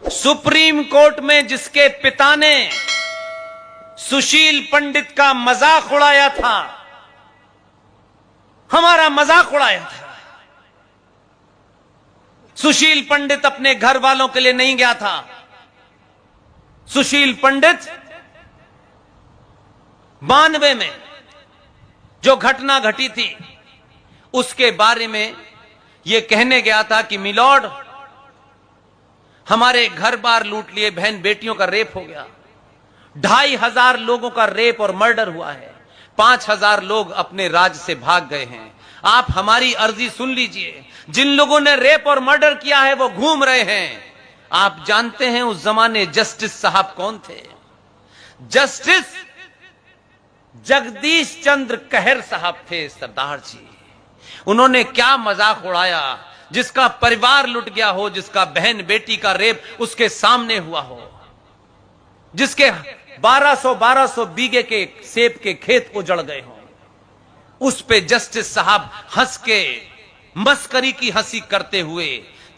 Supreme court में जिसके पिता ने सुशील पंडित का मजाक उड़ाया था, हमारा मजाक उड़ाया था। सुशील पंडित अपने घर वालों के लिए नहीं गया था। सुशील पंडित 92 में जो घटना घटी थी उसके बारे में यह कहने गया था कि मिलॉर्ड, हमारे घर बार लूट लिए, बहन बेटियों का रेप हो गया, 2500 लोगों का रेप और मर्डर हुआ है, 5000 लोग अपने राज्य से भाग गए हैं। आप हमारी अर्जी सुन लीजिए। जिन लोगों ने रेप और मर्डर किया है वो घूम रहे हैं। आप जानते हैं उस जमाने जस्टिस साहब कौन थे? जस्टिस जगदीश चंद्र कहर साहब थे, सरदार जी। उन्होंने क्या मजाक उड़ाया, जिसका परिवार लुट गया हो, जिसका बहन बेटी का रेप उसके सामने हुआ हो, जिसके 1200 बीघे के सेब के खेत उजड़ गए हो, उस पे जस्टिस साहब हंस के मस्करी की हंसी करते हुए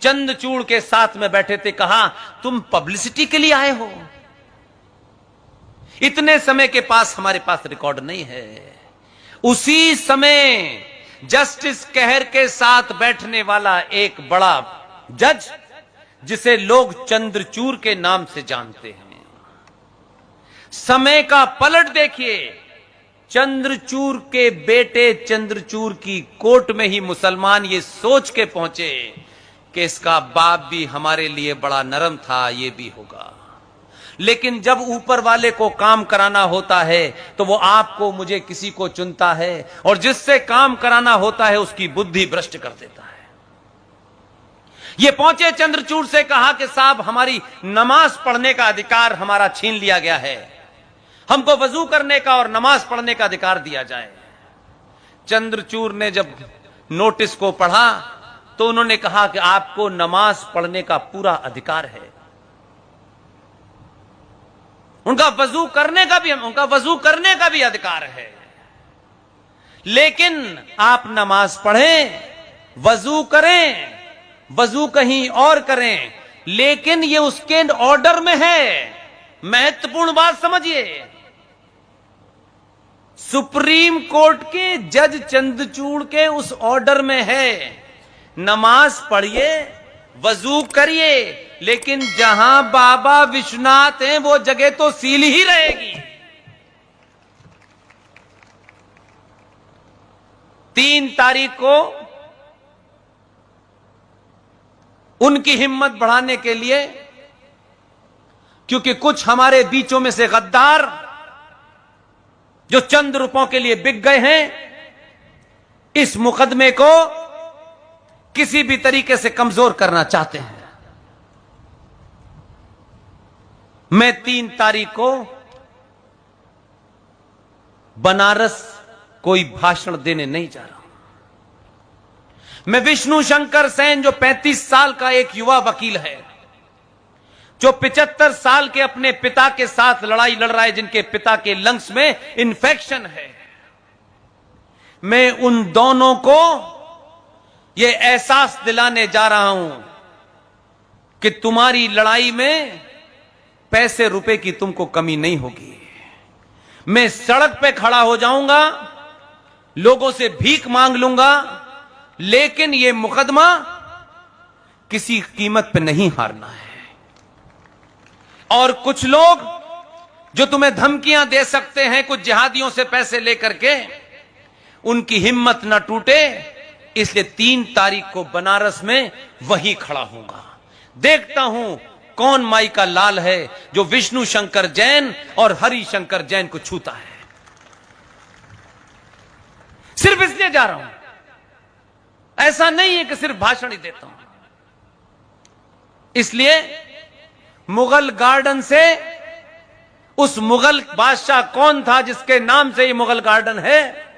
चंद्रचूड़ के साथ में बैठे थे। कहा, तुम पब्लिसिटी के लिए आए हो? इतने समय के पास हमारे पास रिकॉर्ड नहीं है। उसी समय जस्टिस कहर के साथ बैठने वाला एक बड़ा जज, जिसे लोग चंद्रचूड़ के नाम से जानते हैं, समय का पलट देखिए। चंद्रचूड़ के बेटे चंद्रचूड़ की कोर्ट में ही मुसलमान ये सोच के पहुंचे कि इसका बाप भी हमारे लिए बड़ा नरम था, ये भी होगा। लेकिन जब ऊपर वाले को काम कराना होता है तो वो आपको मुझे किसी को चुनता है, और जिससे काम कराना होता है उसकी बुद्धि भ्रष्ट कर देता है। ये पहुंचे चंद्रचूड़ से, कहा कि साहब, हमारी नमाज पढ़ने का अधिकार हमारा छीन लिया गया है, हमको वजू करने का और नमाज पढ़ने का अधिकार दिया जाए। चंद्रचूड़ ने जब नोटिस को पढ़ा तो उन्होंने कहा कि आपको नमाज पढ़ने का पूरा अधिकार है, उनका वजू करने का भी अधिकार है, लेकिन आप नमाज पढ़ें, वजू करें, वजू कहीं और करें, लेकिन ये उसके ऑर्डर में है। महत्वपूर्ण बात समझिए, सुप्रीम कोर्ट के जज चंद्रचूड़ के उस ऑर्डर में है, नमाज पढ़िए, वजू करिए, लेकिन जहां बाबा विश्वनाथ हैं वो जगह तो सील ही रहेगी। 3 तारीख को उनकी हिम्मत बढ़ाने के लिए, क्योंकि कुछ हमारे बीचों में से गद्दार जो चंद रुपयों के लिए बिक गए हैं, इस मुकदमे को किसी भी तरीके से कमजोर करना चाहते हैं। मैं 3 तारीख को बनारस कोई भाषण देने नहीं जा रहा हूं। मैं विष्णु शंकर सेन, जो 35 साल का एक युवा वकील है, जो 75 साल के अपने पिता के साथ लड़ाई लड़ रहा है, जिनके पिता के लंग्स में इन्फेक्शन है, मैं उन दोनों को यह एहसास दिलाने जा रहा हूं कि तुम्हारी लड़ाई में पैसे रुपए की तुमको कमी नहीं होगी। मैं सड़क पे खड़ा हो जाऊंगा, लोगों से भीख मांग लूंगा, लेकिन यह मुकदमा किसी कीमत पे नहीं हारना है। और कुछ लोग जो तुम्हें धमकियां दे सकते हैं कुछ जिहादियों से पैसे लेकर के, उनकी हिम्मत न टूटे, इसलिए 3 तारीख को बनारस में वही खड़ा होऊंगा। देखता हूं कौन माई का लाल है जो विष्णु शंकर जैन और हरि शंकर जैन को छूता है। सिर्फ इसलिए जा रहा हूं, ऐसा नहीं है कि सिर्फ भाषण ही देता हूं। इसलिए मुगल गार्डन से, उस मुगल बादशाह कौन था जिसके नाम से ये मुगल गार्डन है,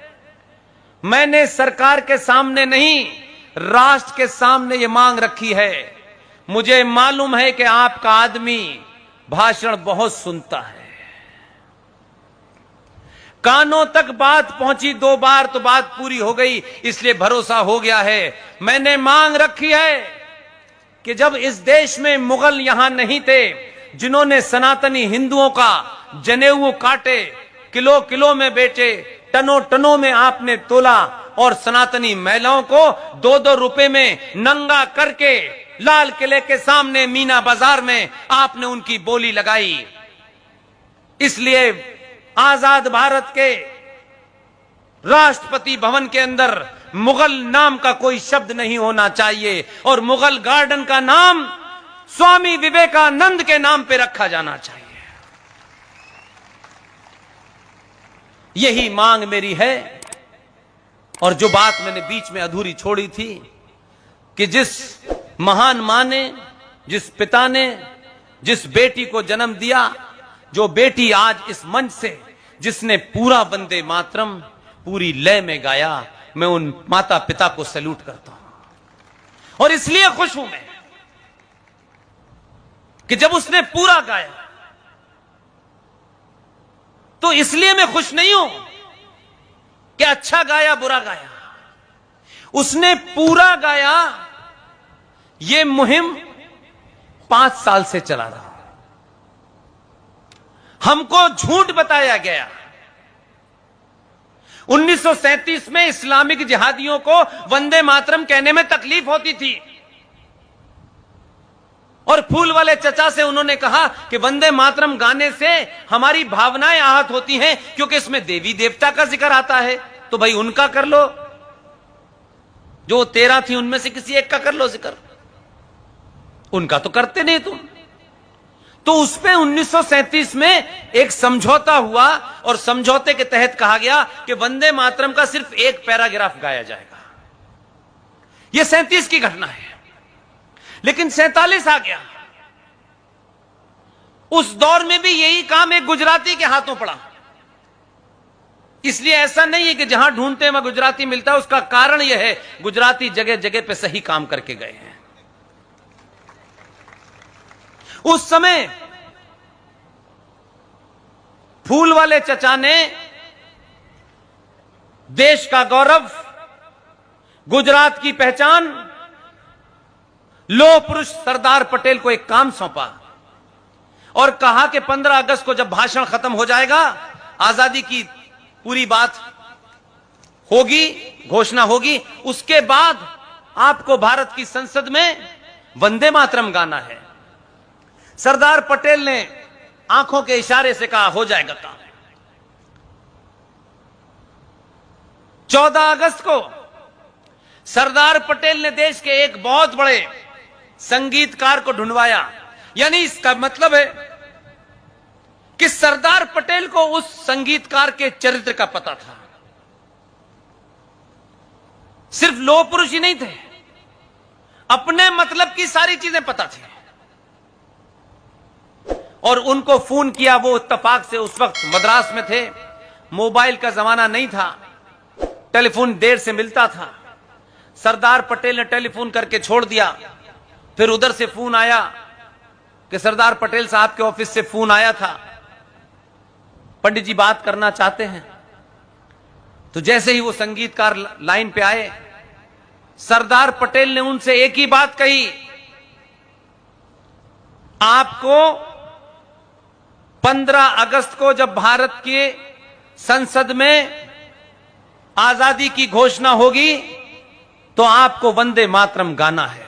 मैंने सरकार के सामने नहीं, राष्ट्र के सामने ये मांग रखी है। मुझे मालूम है कि आपका आदमी भाषण बहुत सुनता है, कानों तक बात पहुंची 2 बार तो बात पूरी हो गई, इसलिए भरोसा हो गया है। मैंने मांग रखी है कि जब इस देश में मुगल यहां नहीं थे, जिन्होंने सनातनी हिंदुओं का जनेऊ काटे, किलो किलो में बेचे, टनों टनों में आपने तोला, और सनातनी महिलाओं को 2-2 रुपए में नंगा करके लाल किले के सामने मीना बाजार में आपने उनकी बोली लगाई। इसलिए आजाद भारत के राष्ट्रपति भवन के अंदर मुगल नाम का कोई शब्द नहीं होना चाहिए, और मुगल गार्डन का नाम स्वामी विवेकानंद के नाम पे रखा जाना चाहिए। यही मांग मेरी है। और जो बात मैंने बीच में अधूरी छोड़ी थी कि जिस महान मां ने, जिस पिता ने जिस बेटी को जन्म दिया, जो बेटी आज इस मंच से जिसने पूरा वंदे मातरम पूरी लय में गाया, मैं उन माता पिता को सैल्यूट करता हूं। और इसलिए खुश हूं मैं कि जब उसने पूरा गाया, तो इसलिए मैं खुश नहीं हूं कि अच्छा गाया बुरा गाया। उसने पूरा गाया। यह मुहिम 5 साल से चला रहा। हमको झूठ बताया गया। 1937 में इस्लामिक जिहादियों को वंदे मातरम कहने में तकलीफ होती थी, और फूल वाले चचा से उन्होंने कहा कि वंदे मातरम गाने से हमारी भावनाएं आहत होती हैं, क्योंकि इसमें देवी देवता का जिक्र आता है। तो भाई उनका कर लो, जो 13 थी उनमें से किसी एक का कर लो जिक्र, उनका तो करते नहीं तुम। तो उस पे 1937 में एक समझौता हुआ, और समझौते के तहत कहा गया कि वंदे मातरम का सिर्फ एक पैराग्राफ गाया जाएगा। यह 37 की घटना है। लेकिन 47 आ गया। उस दौर में भी यही काम एक गुजराती के हाथों पड़ा। इसलिए ऐसा नहीं है कि जहां ढूंढते हैं वहां गुजराती मिलता है। उसका कारण यह है, गुजराती जगह जगह पे सही काम करके गए हैं। उस समय फूल वाले चचा ने देश का गौरव, गुजरात की पहचान, लौह पुरुष सरदार पटेल को एक काम सौंपा और कहा कि 15 अगस्त को जब भाषण खत्म हो जाएगा, आजादी की पूरी बात होगी, घोषणा होगी, उसके बाद आपको भारत की संसद में वंदे मातरम गाना है। सरदार पटेल ने आंखों के इशारे से कहा हो जाएगा काम। 14 अगस्त को सरदार पटेल ने देश के एक बहुत बड़े संगीतकार को ढूंढवाया। यानी इसका मतलब है कि सरदार पटेल को उस संगीतकार के चरित्र का पता था। सिर्फ लौह पुरुष ही नहीं थे, अपने मतलब की सारी चीजें पता थी। और उनको फोन किया, वो इत्तेफाक से उस वक्त मद्रास में थे, मोबाइल का जमाना नहीं था, टेलीफोन देर से मिलता था। सरदार पटेल ने टेलीफोन करके छोड़ दिया। फिर उधर से फोन आया कि सरदार पटेल साहब के ऑफिस से फोन आया था, पंडित जी बात करना चाहते हैं। तो जैसे ही वो संगीतकार लाइन पे आए, सरदार पटेल ने उनसे एक ही बात कही, आपको 15 अगस्त को जब भारत के संसद में आजादी की घोषणा होगी तो आपको वंदे मातरम गाना है।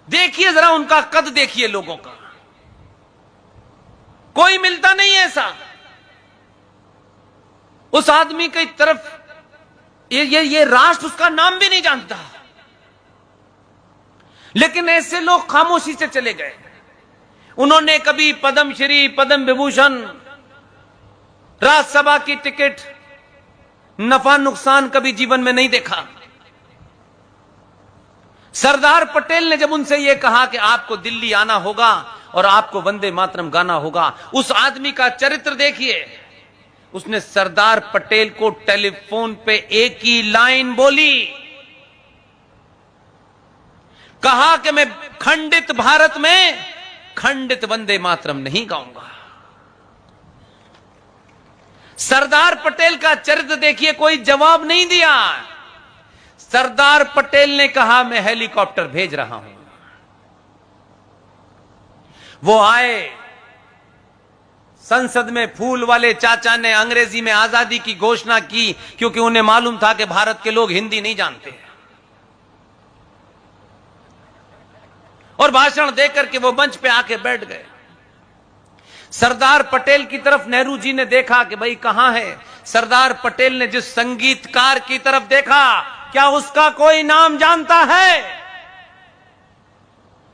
देखिए जरा उनका कद, देखिए लोगों का, कोई मिलता नहीं है ऐसा। उस आदमी की तरफ ये राष्ट्र उसका नाम भी नहीं जानता, लेकिन ऐसे लोग खामोशी से चले गए। उन्होंने कभी पद्मश्री, पद्म विभूषण, राज्यसभा की टिकट, नफा नुकसान कभी जीवन में नहीं देखा। सरदार पटेल ने जब उनसे यह कहा कि आपको दिल्ली आना होगा और आपको वंदे मातरम गाना होगा, उस आदमी का चरित्र देखिए। उसने सरदार पटेल को टेलीफोन पे एक ही लाइन बोली, कहा कि मैं खंडित भारत में खंडित वंदे मातरम नहीं गाऊंगा। सरदार पटेल का चरित्र देखिए, कोई जवाब नहीं दिया। सरदार पटेल ने कहा मैं हेलीकॉप्टर भेज रहा हूं। वो आए, संसद में फूल वाले चाचा ने अंग्रेजी में आजादी की घोषणा की, क्योंकि उन्हें मालूम था कि भारत के लोग हिंदी नहीं जानते, और भाषण देकर के वो मंच पे आके बैठ गए। सरदार पटेल की तरफ नेहरू जी ने देखा कि भाई कहां है। सरदार पटेल ने जिस संगीतकार की तरफ देखा, क्या उसका कोई नाम जानता है?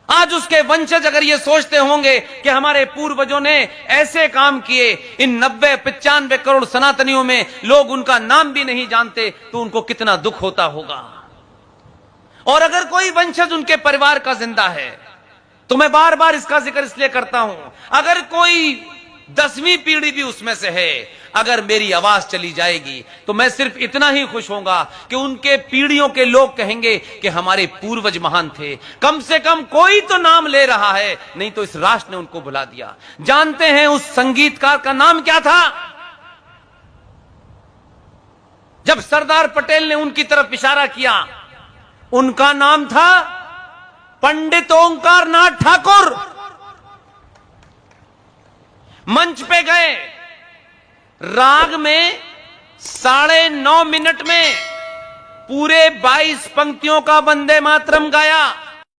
आज उसके वंशज अगर ये सोचते होंगे कि हमारे पूर्वजों ने ऐसे काम किए, इन 90-95 करोड़ सनातनियों में लोग उनका नाम भी नहीं जानते, तो उनको कितना दुख होता होगा। और अगर कोई वंशज उनके परिवार का जिंदा है, तो मैं बार बार इसका जिक्र इसलिए करता हूं, अगर कोई 10वीं पीढ़ी भी उसमें से है, अगर मेरी आवाज चली जाएगी तो मैं सिर्फ इतना ही खुश होऊंगा कि उनके पीढ़ियों के लोग कहेंगे कि हमारे पूर्वज महान थे, कम से कम कोई तो नाम ले रहा है, नहीं तो इस राष्ट्र ने उनको भुला दिया। जानते हैं उस संगीतकार का नाम क्या था? जब सरदार पटेल ने उनकी तरफ इशारा किया, उनका नाम था पंडित ओंकार नाथ ठाकुर। मंच पे गए, राग में 9.5 मिनट में पूरे 22 पंक्तियों का वंदे मातरम गाया।